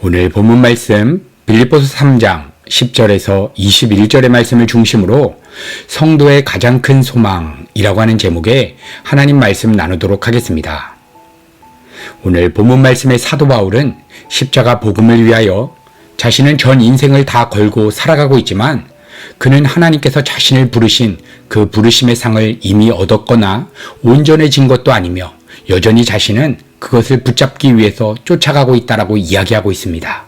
오늘 본문 말씀 빌립보서 3장 10절에서 21절의 말씀을 중심으로 성도의 가장 큰 소망이라고 하는 제목의 하나님 말씀 나누도록 하겠습니다. 오늘 본문 말씀의 사도 바울은 십자가 복음을 위하여 자신은 전 인생을 다 걸고 살아가고 있지만 그는 하나님께서 자신을 부르신 그 부르심의 상을 이미 얻었거나 온전해진 것도 아니며 여전히 자신은 그것을 붙잡기 위해서 쫓아가고 있다라고 이야기하고 있습니다.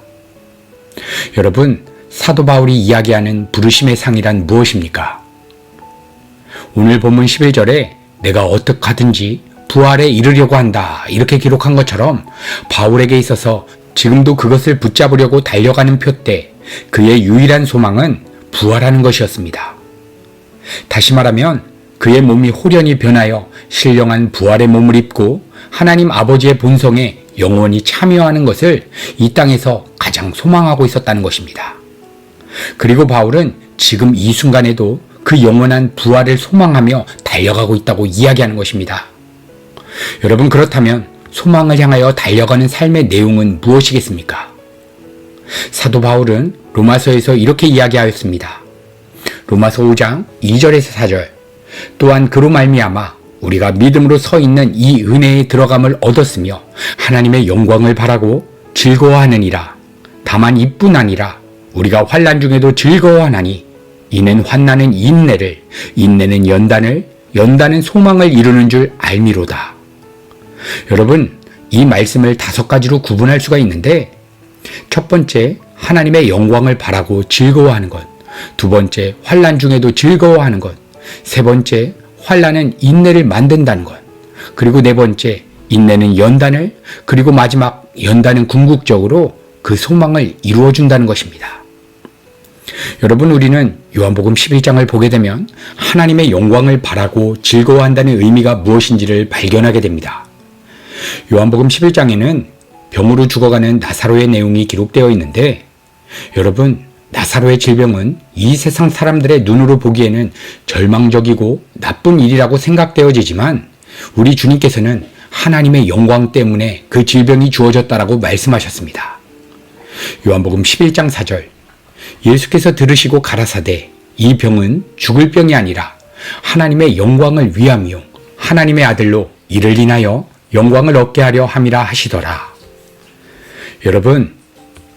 여러분, 사도 바울이 이야기하는 부르심의 상이란 무엇입니까? 오늘 본문 11절에 내가 어떻게 하든지 부활에 이르려고 한다 이렇게 기록한 것처럼 바울에게 있어서 지금도 그것을 붙잡으려고 달려가는 표대, 그의 유일한 소망은 부활하는 것이었습니다. 다시 말하면 그의 몸이 홀연히 변하여 신령한 부활의 몸을 입고 하나님 아버지의 본성에 영원히 참여하는 것을 이 땅에서 가장 소망하고 있었다는 것입니다. 그리고 바울은 지금 이 순간에도 그 영원한 부활을 소망하며 달려가고 있다고 이야기하는 것입니다. 여러분, 그렇다면 소망을 향하여 달려가는 삶의 내용은 무엇이겠습니까? 사도 바울은 로마서에서 이렇게 이야기하였습니다. 로마서 5장 2절에서 4절. 또한 그로 말미암아 우리가 믿음으로 서 있는 이 은혜에 들어감을 얻었으며 하나님의 영광을 바라고 즐거워하느니라. 다만 이뿐 아니라 우리가 환난 중에도 즐거워하나니 이는 환난은 인내를, 인내는 연단을, 연단은 소망을 이루는 줄 알미로다. 여러분, 이 말씀을 5가지로 구분할 수가 있는데, 첫 번째, 하나님의 영광을 바라고 즐거워하는 것. 두 번째, 환난 중에도 즐거워하는 것. 세 번째, 환난은 인내를 만든다는 것. 그리고 네 번째, 인내는 연단을, 그리고 마지막 연단은 궁극적으로 그 소망을 이루어준다는 것입니다. 여러분, 우리는 요한복음 11장을 보게 되면 하나님의 영광을 바라고 즐거워한다는 의미가 무엇인지를 발견하게 됩니다. 요한복음 11장에는 병으로 죽어가는 나사로의 내용이 기록되어 있는데, 여러분, 나사로의 질병은 이 세상 사람들의 눈으로 보기에는 절망적이고 나쁜 일이라고 생각되어지지만 우리 주님께서는 하나님의 영광 때문에 그 질병이 주어졌다라고 말씀하셨습니다. 요한복음 11장 4절. 예수께서 들으시고 가라사대 이 병은 죽을 병이 아니라 하나님의 영광을 위함이요 하나님의 아들로 이를 인하여 영광을 얻게 하려 함이라 하시더라. 여러분,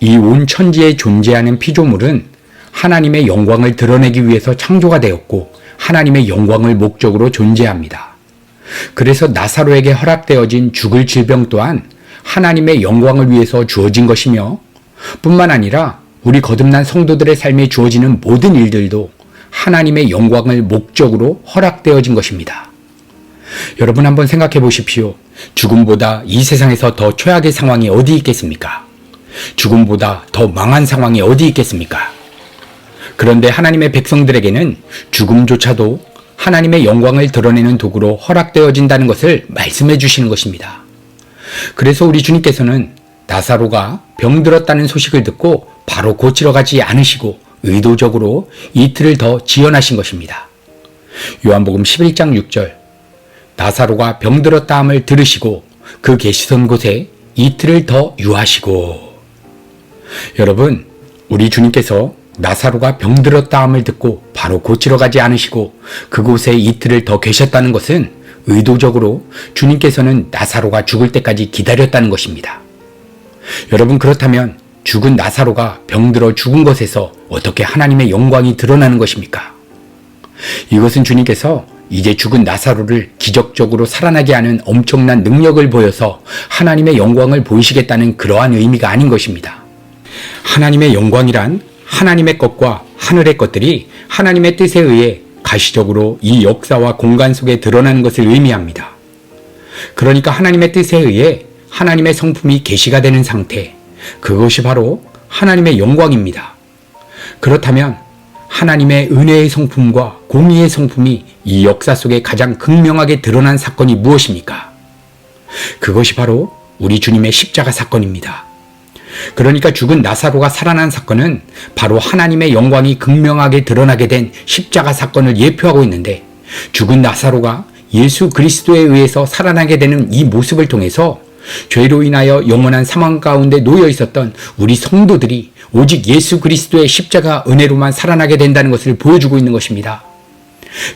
이 온 천지에 존재하는 피조물은 하나님의 영광을 드러내기 위해서 창조가 되었고 하나님의 영광을 목적으로 존재합니다. 그래서 나사로에게 허락되어진 죽을 질병 또한 하나님의 영광을 위해서 주어진 것이며 뿐만 아니라 우리 거듭난 성도들의 삶에 주어지는 모든 일들도 하나님의 영광을 목적으로 허락되어진 것입니다. 여러분, 한번 생각해 보십시오. 죽음보다 이 세상에서 더 최악의 상황이 어디 있겠습니까? 죽음보다 더 망한 상황이 어디 있겠습니까? 그런데 하나님의 백성들에게는 죽음조차도 하나님의 영광을 드러내는 도구로 허락되어진다는 것을 말씀해 주시는 것입니다. 그래서 우리 주님께서는 나사로가 병들었다는 소식을 듣고 바로 고치러 가지 않으시고 의도적으로 이틀을 더 지연하신 것입니다. 요한복음 11장 6절. 나사로가 병들었다 함을 들으시고 그 계시던 곳에 이틀을 더 유하시고. 여러분, 우리 주님께서 나사로가 병들었다 함을 듣고 바로 고치러 가지 않으시고 그곳에 이틀을 더 계셨다는 것은 의도적으로 주님께서는 나사로가 죽을 때까지 기다렸다는 것입니다. 여러분, 그렇다면 죽은 나사로가 병들어 죽은 것에서 어떻게 하나님의 영광이 드러나는 것입니까? 이것은 주님께서 이제 죽은 나사로를 기적적으로 살아나게 하는 엄청난 능력을 보여서 하나님의 영광을 보이시겠다는 그러한 의미가 아닌 것입니다. 하나님의 영광이란 하나님의 것과 하늘의 것들이 하나님의 뜻에 의해 가시적으로 이 역사와 공간 속에 드러나는 것을 의미합니다. 그러니까 하나님의 뜻에 의해 하나님의 성품이 계시가 되는 상태, 그것이 바로 하나님의 영광입니다. 그렇다면 하나님의 은혜의 성품과 공의의 성품이 이 역사 속에 가장 극명하게 드러난 사건이 무엇입니까? 그것이 바로 우리 주님의 십자가 사건입니다. 그러니까 죽은 나사로가 살아난 사건은 바로 하나님의 영광이 극명하게 드러나게 된 십자가 사건을 예표하고 있는데, 죽은 나사로가 예수 그리스도에 의해서 살아나게 되는 이 모습을 통해서 죄로 인하여 영원한 사망 가운데 놓여 있었던 우리 성도들이 오직 예수 그리스도의 십자가 은혜로만 살아나게 된다는 것을 보여주고 있는 것입니다.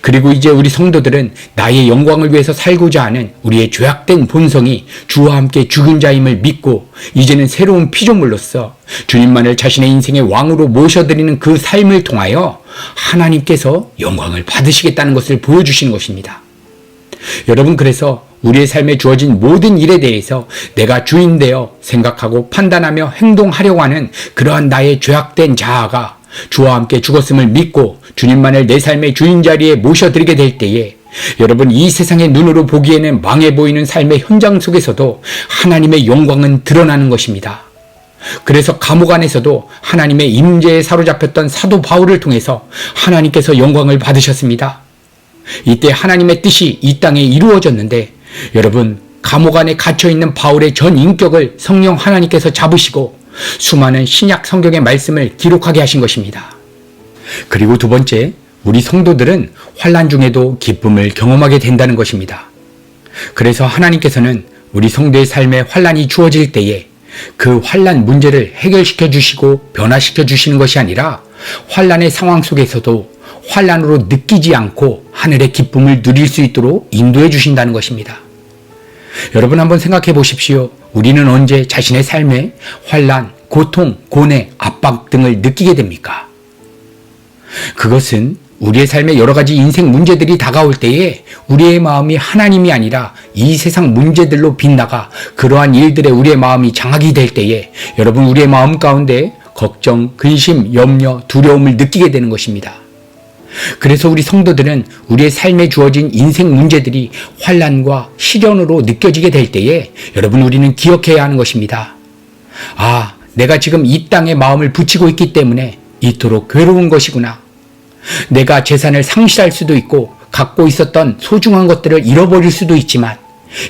그리고 이제 우리 성도들은 나의 영광을 위해서 살고자 하는 우리의 죄악된 본성이 주와 함께 죽은 자임을 믿고 이제는 새로운 피조물로서 주님만을 자신의 인생의 왕으로 모셔드리는 그 삶을 통하여 하나님께서 영광을 받으시겠다는 것을 보여주시는 것입니다. 여러분, 그래서 우리의 삶에 주어진 모든 일에 대해서 내가 주인되어 생각하고 판단하며 행동하려고 하는 그러한 나의 죄악된 자아가 주와 함께 죽었음을 믿고 주님만을 내 삶의 주인 자리에 모셔드리게 될 때에 여러분, 이 세상의 눈으로 보기에는 망해 보이는 삶의 현장 속에서도 하나님의 영광은 드러나는 것입니다. 그래서 감옥 안에서도 하나님의 임재에 사로잡혔던 사도 바울을 통해서 하나님께서 영광을 받으셨습니다. 이때 하나님의 뜻이 이 땅에 이루어졌는데 여러분, 감옥 안에 갇혀있는 바울의 전 인격을 성령 하나님께서 잡으시고 수많은 신약 성경의 말씀을 기록하게 하신 것입니다. 그리고 두 번째, 우리 성도들은 환난 중에도 기쁨을 경험하게 된다는 것입니다. 그래서 하나님께서는 우리 성도의 삶에 환난이 주어질 때에 그 환난 문제를 해결시켜 주시고 변화시켜 주시는 것이 아니라 환난의 상황 속에서도 환난으로 느끼지 않고 하늘의 기쁨을 누릴 수 있도록 인도해 주신다는 것입니다. 여러분, 한번 생각해 보십시오. 우리는 언제 자신의 삶에 환난, 고통, 고뇌, 압박 등을 느끼게 됩니까? 그것은 우리의 삶에 여러 가지 인생 문제들이 다가올 때에 우리의 마음이 하나님이 아니라 이 세상 문제들로 빗나가 그러한 일들에 우리의 마음이 장악이 될 때에 여러분, 우리의 마음 가운데 걱정, 근심, 염려, 두려움을 느끼게 되는 것입니다. 그래서 우리 성도들은 우리의 삶에 주어진 인생 문제들이 환난과 시련으로 느껴지게 될 때에 여러분, 우리는 기억해야 하는 것입니다. 아, 내가 지금 이 땅에 마음을 붙이고 있기 때문에 이토록 괴로운 것이구나. 내가 재산을 상실할 수도 있고 갖고 있었던 소중한 것들을 잃어버릴 수도 있지만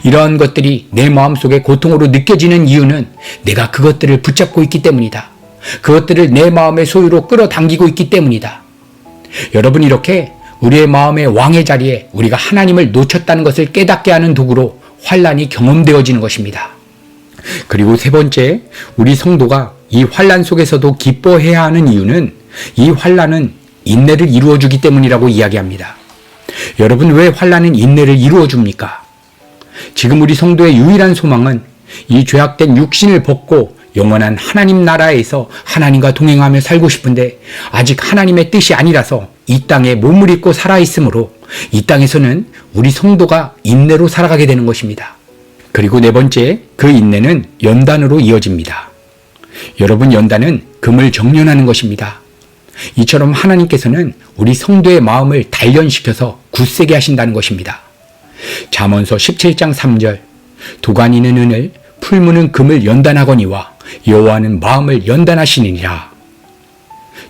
이러한 것들이 내 마음속에 고통으로 느껴지는 이유는 내가 그것들을 붙잡고 있기 때문이다. 그것들을 내 마음의 소유로 끌어당기고 있기 때문이다. 여러분, 이렇게 우리의 마음의 왕의 자리에 우리가 하나님을 놓쳤다는 것을 깨닫게 하는 도구로 환난이 경험되어지는 것입니다. 그리고 세 번째, 우리 성도가 이 환난 속에서도 기뻐해야 하는 이유는 이 환난은 인내를 이루어주기 때문이라고 이야기합니다. 여러분, 왜 환난은 인내를 이루어줍니까? 지금 우리 성도의 유일한 소망은 이 죄악된 육신을 벗고 영원한 하나님 나라에서 하나님과 동행하며 살고 싶은데 아직 하나님의 뜻이 아니라서 이 땅에 몸을 입고 살아있으므로 이 땅에서는 우리 성도가 인내로 살아가게 되는 것입니다. 그리고 네 번째, 그 인내는 연단으로 이어집니다. 여러분, 연단은 금을 정련하는 것입니다. 이처럼 하나님께서는 우리 성도의 마음을 단련시켜서 굳세게 하신다는 것입니다. 잠언서 17장 3절, 도가니는 은을, 풀무는 금을 연단하거니와 여호와는 마음을 연단하시느니라.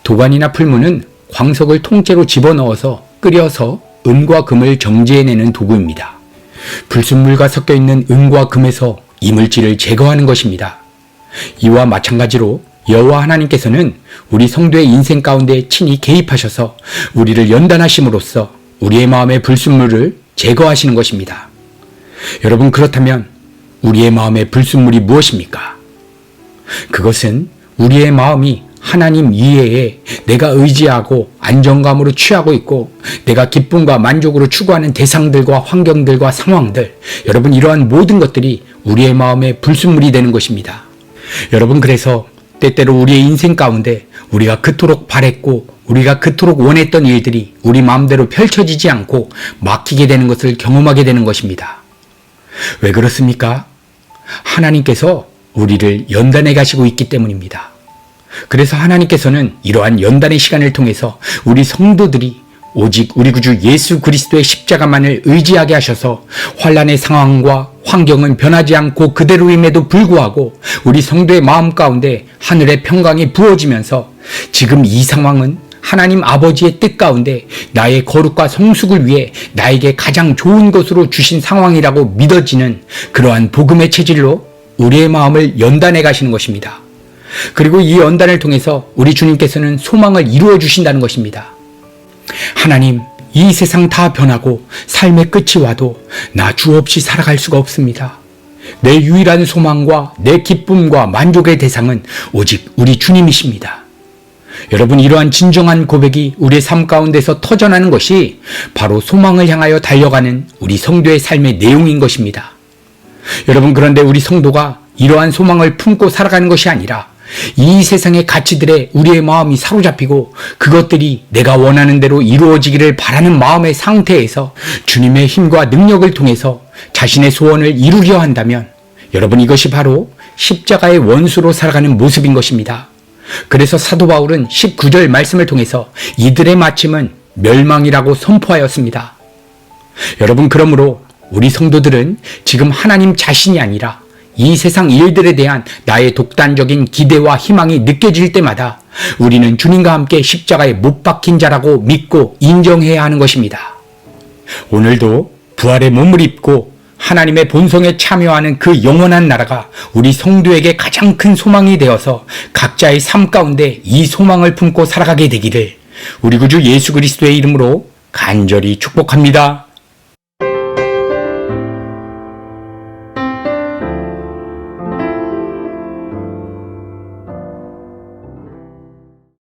도가니나 풀무는 광석을 통째로 집어넣어서 끓여서 은과 금을 정제해내는 도구입니다. 불순물과 섞여있는 은과 금에서 이물질을 제거하는 것입니다. 이와 마찬가지로 여호와 하나님께서는 우리 성도의 인생 가운데 친히 개입하셔서 우리를 연단하심으로써 우리의 마음의 불순물을 제거하시는 것입니다. 여러분, 그렇다면 우리의 마음의 불순물이 무엇입니까? 그것은 우리의 마음이 하나님 이외에 내가 의지하고 안정감으로 취하고 있고 내가 기쁨과 만족으로 추구하는 대상들과 환경들과 상황들, 여러분, 이러한 모든 것들이 우리의 마음의 불순물이 되는 것입니다. 여러분, 그래서 때때로 우리의 인생 가운데 우리가 그토록 바랬고 우리가 그토록 원했던 일들이 우리 마음대로 펼쳐지지 않고 막히게 되는 것을 경험하게 되는 것입니다. 왜 그렇습니까? 하나님께서 우리를 연단해 가시고 있기 때문입니다. 그래서 하나님께서는 이러한 연단의 시간을 통해서 우리 성도들이 오직 우리 구주 예수 그리스도의 십자가만을 의지하게 하셔서 환난의 상황과 환경은 변하지 않고 그대로임에도 불구하고 우리 성도의 마음 가운데 하늘의 평강이 부어지면서 지금 이 상황은 하나님 아버지의 뜻 가운데 나의 거룩과 성숙을 위해 나에게 가장 좋은 것으로 주신 상황이라고 믿어지는 그러한 복음의 체질로 우리의 마음을 연단해 가시는 것입니다. 그리고 이 연단을 통해서 우리 주님께서는 소망을 이루어 주신다는 것입니다. 하나님, 이 세상 다 변하고 삶의 끝이 와도 나 주 없이 살아갈 수가 없습니다. 내 유일한 소망과 내 기쁨과 만족의 대상은 오직 우리 주님이십니다. 여러분, 이러한 진정한 고백이 우리의 삶 가운데서 터져나는 것이 바로 소망을 향하여 달려가는 우리 성도의 삶의 내용인 것입니다. 여러분, 그런데 우리 성도가 이러한 소망을 품고 살아가는 것이 아니라 이 세상의 가치들에 우리의 마음이 사로잡히고 그것들이 내가 원하는 대로 이루어지기를 바라는 마음의 상태에서 주님의 힘과 능력을 통해서 자신의 소원을 이루려 한다면 여러분, 이것이 바로 십자가의 원수로 살아가는 모습인 것입니다. 그래서 사도 바울은 19절 말씀을 통해서 이들의 마침은 멸망이라고 선포하였습니다. 여러분, 그러므로 우리 성도들은 지금 하나님 자신이 아니라 이 세상 일들에 대한 나의 독단적인 기대와 희망이 느껴질 때마다 우리는 주님과 함께 십자가에 못 박힌 자라고 믿고 인정해야 하는 것입니다. 오늘도 부활의 몸을 입고 하나님의 본성에 참여하는 그 영원한 나라가 우리 성도에게 가장 큰 소망이 되어서 각자의 삶 가운데 이 소망을 품고 살아가게 되기를 우리 구주 예수 그리스도의 이름으로 간절히 축복합니다.